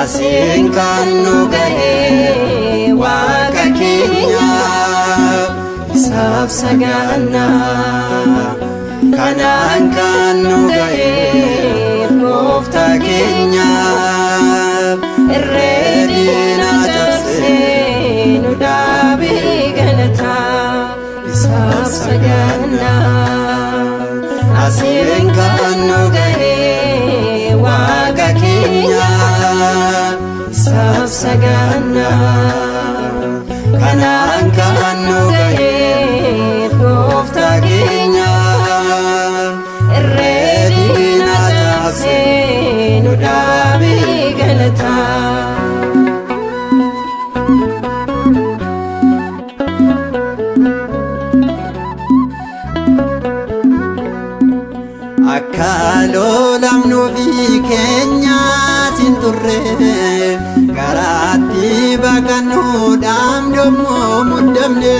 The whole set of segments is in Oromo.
Asiin kan nu gahee Waaqa keenyaaf isaaf sagannaa. Kanaan kan nu gahee Gooftaa keenyaaf irree diinaa cabsee nu dhaabee galataa isaaf sagannaa. Asiin kan nu gahee Waaqa keenyaaf isaaf sagannaa. Kanaan kan nu gahee Gooftaa keenyaaf irree diinaa cabsee nu dhaabee galataa. Akka lolamnuufi keenyaas hin turre garaatti baqannuudhaan dhommoo muddamne.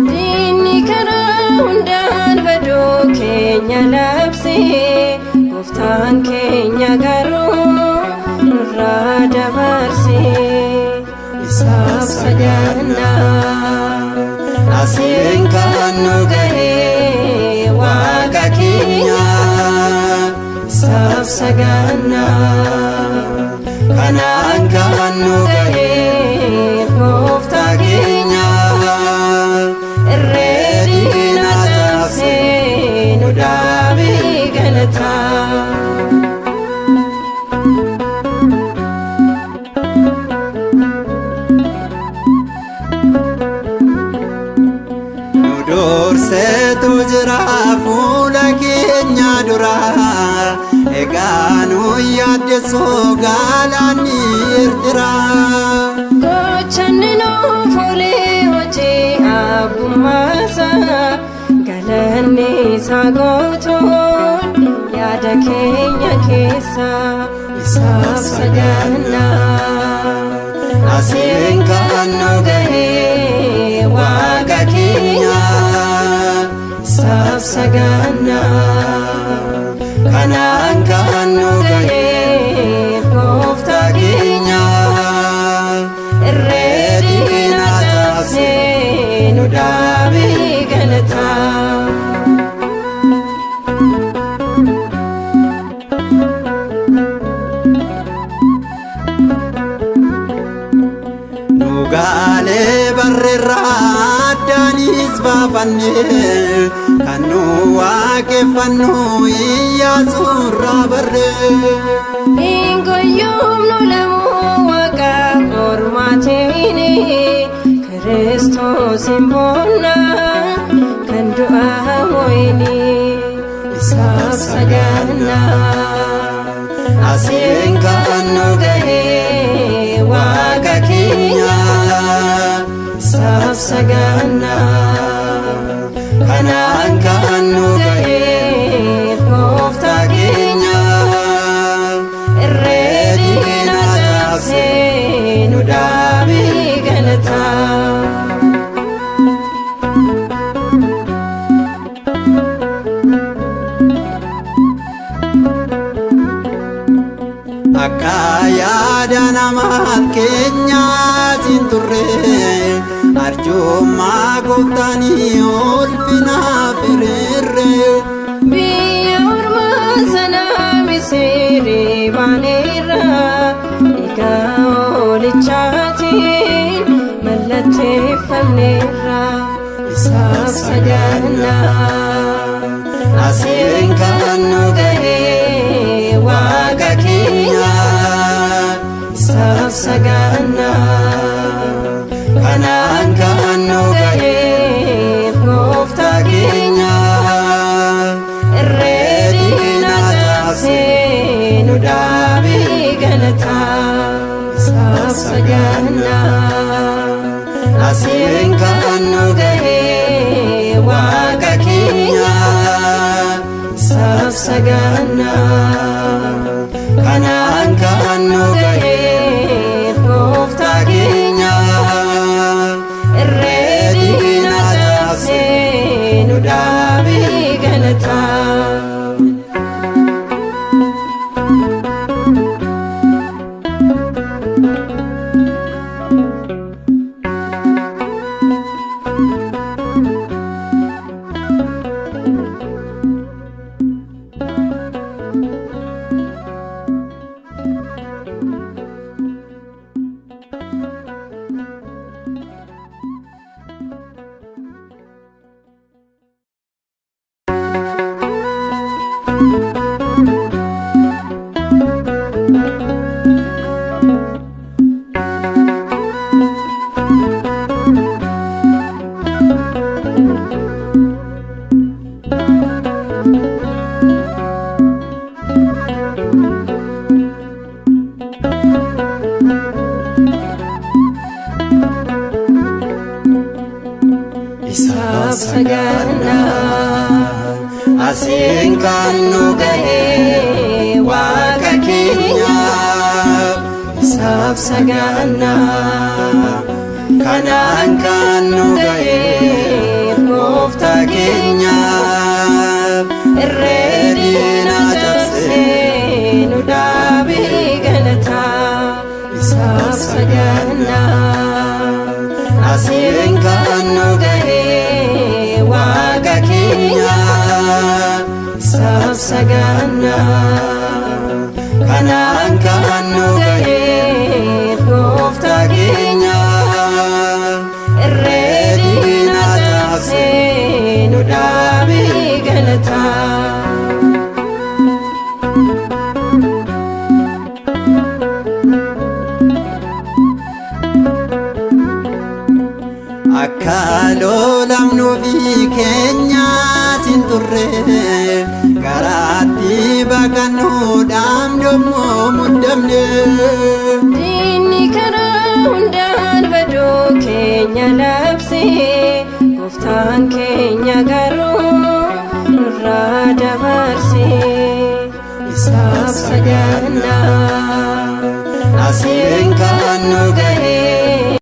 Diinni karaa hundaan baduu keenya labsee Gooftaan keenya garuu nurraa dabarsee isaaf sagannaa. Asiin kan nu gahee Waaqa keenyaaf isaaf sagannaa. Kanaan kan nu gahee Gooftaa keenyaaf irree diinaa cabsee nu dhaabee galataa. Durseetu jira fuula keenya dura egaa nu yaaddessoo galaanni Eertira. Gochanni nuuf olee hojii abbummaa galanni isaa guutuun yaada keenya keessa isaaf sagannaa. Asiin kan nu gahee Waaqa keenyaaf isaaf sagannaa. Kanaan kan nu gahee Gooftaa keenyaaf irree diinaa cabsee nu dhaabee galataa. Nugaalee barreerraa addaanis baafannee kan nu waaqeffannu Iyyaasurraa barree. Hin goyyomnu lamuu Waaqa ormaatiin Kiristoosin boonna kan du'aa mo'ini isaaf sagannaa. Asiin kan nu gahee Waaqa keenyaaf isaaf sagannaa. Kanaan kan nu gahee Gooftaa keenyaaf irree diinaa cabsee nu dhaabee galataa. Akka yaada namaa keenyaas hin turre arjummaa Gooftaanii ulfinaaf hiriirre. Biyya ormaa sanaa Misirii baaneerra dhiiga Hoolichaatiin mallatteeffanneerra isaaf sagannaa. Asiin kan nu gahee Waaqa keenyaaf isaaf sagannaa. Kanaan kan nu gahee Gooftaa keenyaaf irree diinaa cabsee nu dhaabee galataa isaaf sagannaa. Asiin kan nu gahee Waaqa keenyaaf isaaf sagannaa. Kanaan kan nu gahee Gooftaa keenyaaf irree diinaa cabsee nu dhaabee galataa. asiin kan nu ga'e Waaqa keenyaaf isaaf saganna. Kanaan kan nu ga'e Gooftaa keenyaaf irree diinaa cabsee nu dhaabee galata isaaf saganna. Asiin kan nu ga'e Waaqa keenyaaf isaaf saganna. Kanaan kan nu ga'e Gooftaa keenyaaf irree diinaa cabsee nu dhaabee galata. Akka lolamnuu fi keenyaa sin turre garaatti baqannuudhaan dhommoo muddamne. Diinni karaa hundaan baduu keenya labsee Gooftaan keenya garuu nurraa dabarsee isaaf saganna. Asiin kan nu ga'e